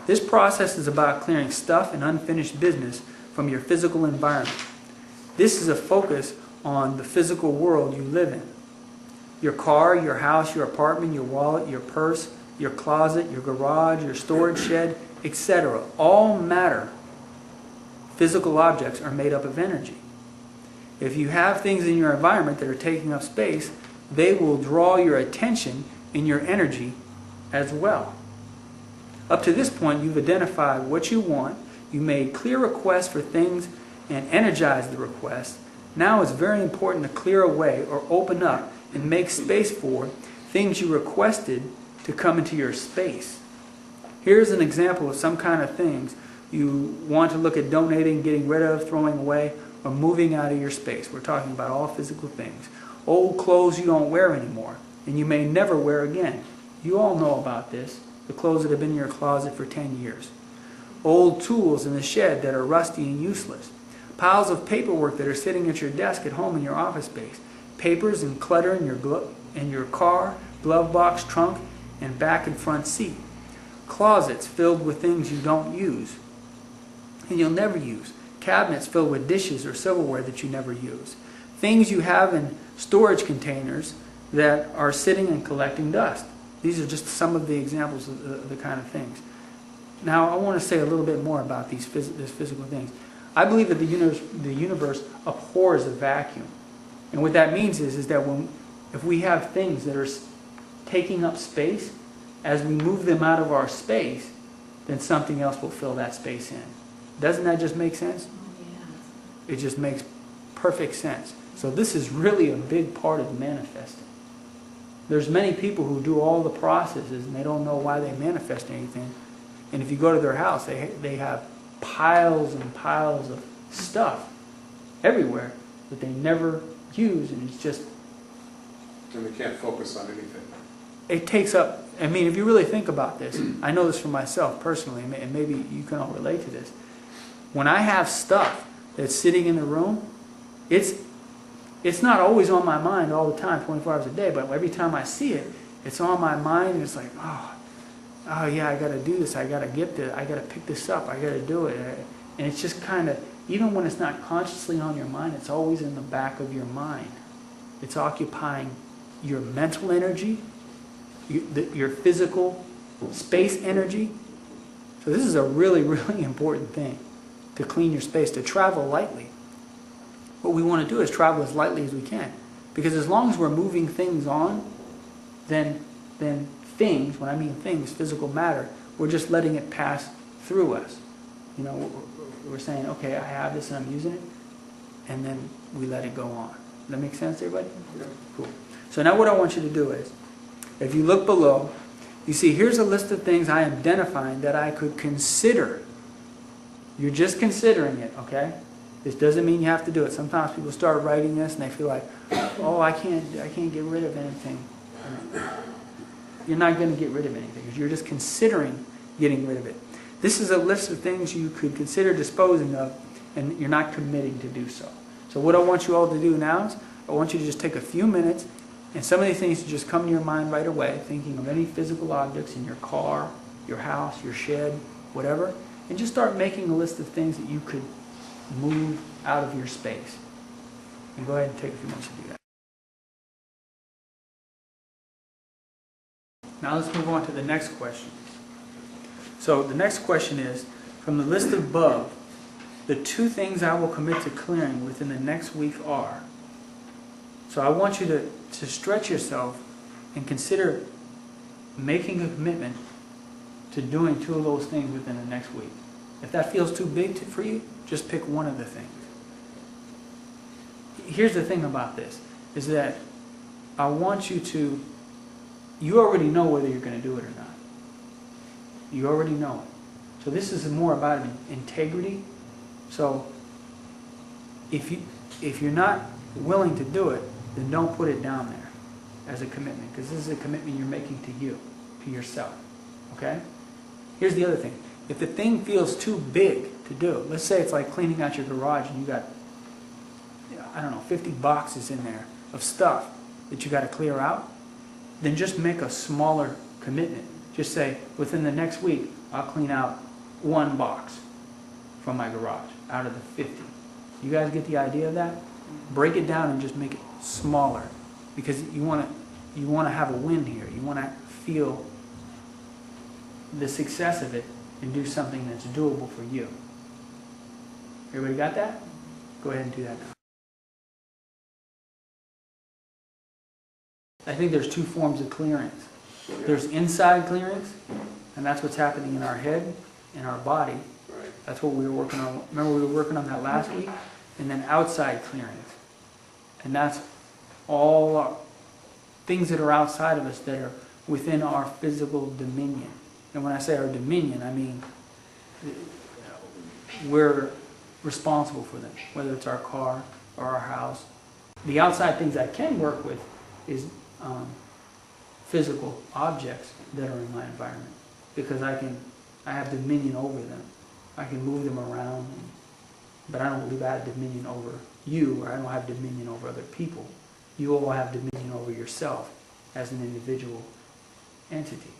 This process is about clearing stuff and unfinished business from your physical environment. This is a focus on the physical world you live in. Your car, your house, your apartment, your wallet, your purse, your closet, your garage, your storage shed, etc. All matter. Physical objects are made up of energy. If you have things in your environment that are taking up space, they will draw your attention and your energy as well. Up to this point, you've identified what you want, you made clear requests for things and energized the request. Now it's very important to clear away or open up and make space for things you requested to come into your space. Here's an example of some kind of things you want to look at donating, getting rid of, throwing away, or moving out of your space. We're talking about all physical things. Old clothes you don't wear anymore, and you may never wear again. You all know about this, the clothes that have been in your closet for 10 years. Old tools in the shed that are rusty and useless. Piles of paperwork that are sitting at your desk at home in your office space. Papers and clutter in your car, glove box, trunk, and back and front seat. Closets filled with things you don't use and you'll never use. Cabinets filled with dishes or silverware that you never use. Things you have in storage containers that are sitting and collecting dust. These are just some of the examples of the kind of things. Now I want to say a little bit more about these physical things. I believe that the universe abhors a vacuum. And what that means is that if we have things that are taking up space, as we move them out of our space, then something else will fill that space in. Doesn't that just make sense? Yeah. It just makes perfect sense. So this is really a big part of manifesting. There's many people who do all the processes and they don't know why they manifest anything. And if you go to their house, they have piles and piles of stuff everywhere that they never use, and it's just... And they can't focus on anything. It takes up... I mean, if you really think about this, I know this for myself personally, and maybe you can all relate to this. When I have stuff that's sitting in the room, it's not always on my mind all the time, 24 hours a day, but every time I see it, it's on my mind, and it's like, oh yeah, I got to do this, I got to get this, I got to pick this up, I got to do it. And it's just kind of, even when it's not consciously on your mind, it's always in the back of your mind. It's occupying your mental energy, your physical space energy. So this is a really, really important thing, to clean your space, to travel lightly. What we want to do is travel as lightly as we can. Because as long as we're moving things on, then things, when I mean things, physical matter, we're just letting it pass through us. You know, we're saying, okay, I have this and I'm using it, and then we let it go on. Does that make sense, everybody? Yeah. Cool. So now what I want you to do is, if you look below, you see here's a list of things I am identifying that I could consider. You're just considering it, okay? This doesn't mean you have to do it. Sometimes people start writing this and they feel like, oh, I can't get rid of anything. You're not going to get rid of anything. You're just considering getting rid of it. This is a list of things you could consider disposing of, and you're not committing to do so. So what I want you all to do now is, I want you to just take a few minutes, and some of these things to just come to your mind right away, thinking of any physical objects in your car, your house, your shed, whatever, and just start making a list of things that you could move out of your space. And go ahead and take a few minutes to do that. Now let's move on to the next question. So the next question is, from the list above, the 2 things I will commit to clearing within the next week are. So I want you to stretch yourself and consider making a commitment to doing 2 of those things within the next week. If that feels too big for you, just pick one of the things. Here's the thing about this, is that I want you to, you already know whether you're going to do it or not. You already know it. So this is more about integrity. So if you're not willing to do it, then don't put it down there as a commitment, because this is a commitment you're making to you, to yourself. Okay? Here's the other thing. If the thing feels too big to do, let's say it's like cleaning out your garage and you got, I don't know, 50 boxes in there of stuff that you got to clear out, then just make a smaller commitment. Just say, within the next week, I'll clean out one box from my garage out of the 50. You guys get the idea of that? Break it down and just make it smaller, because you want to have a win here. You want to feel the success of it and do something that's doable for you. Everybody got that? Go ahead and do that now. I think there's two forms of clearance. There's inside clearance, and that's what's happening in our head, in our body. Right. That's what we were working on. Remember we were working on that last week? And then outside clearance. And that's all our things that are outside of us that are within our physical dominion. And when I say our dominion, I mean we're responsible for them, whether it's our car or our house. The outside things I can work with is physical objects that are in my environment, because I have dominion over them. I can move them around, but I don't believe I have dominion over you, or I don't have dominion over other people. You all have dominion over yourself as an individual entity.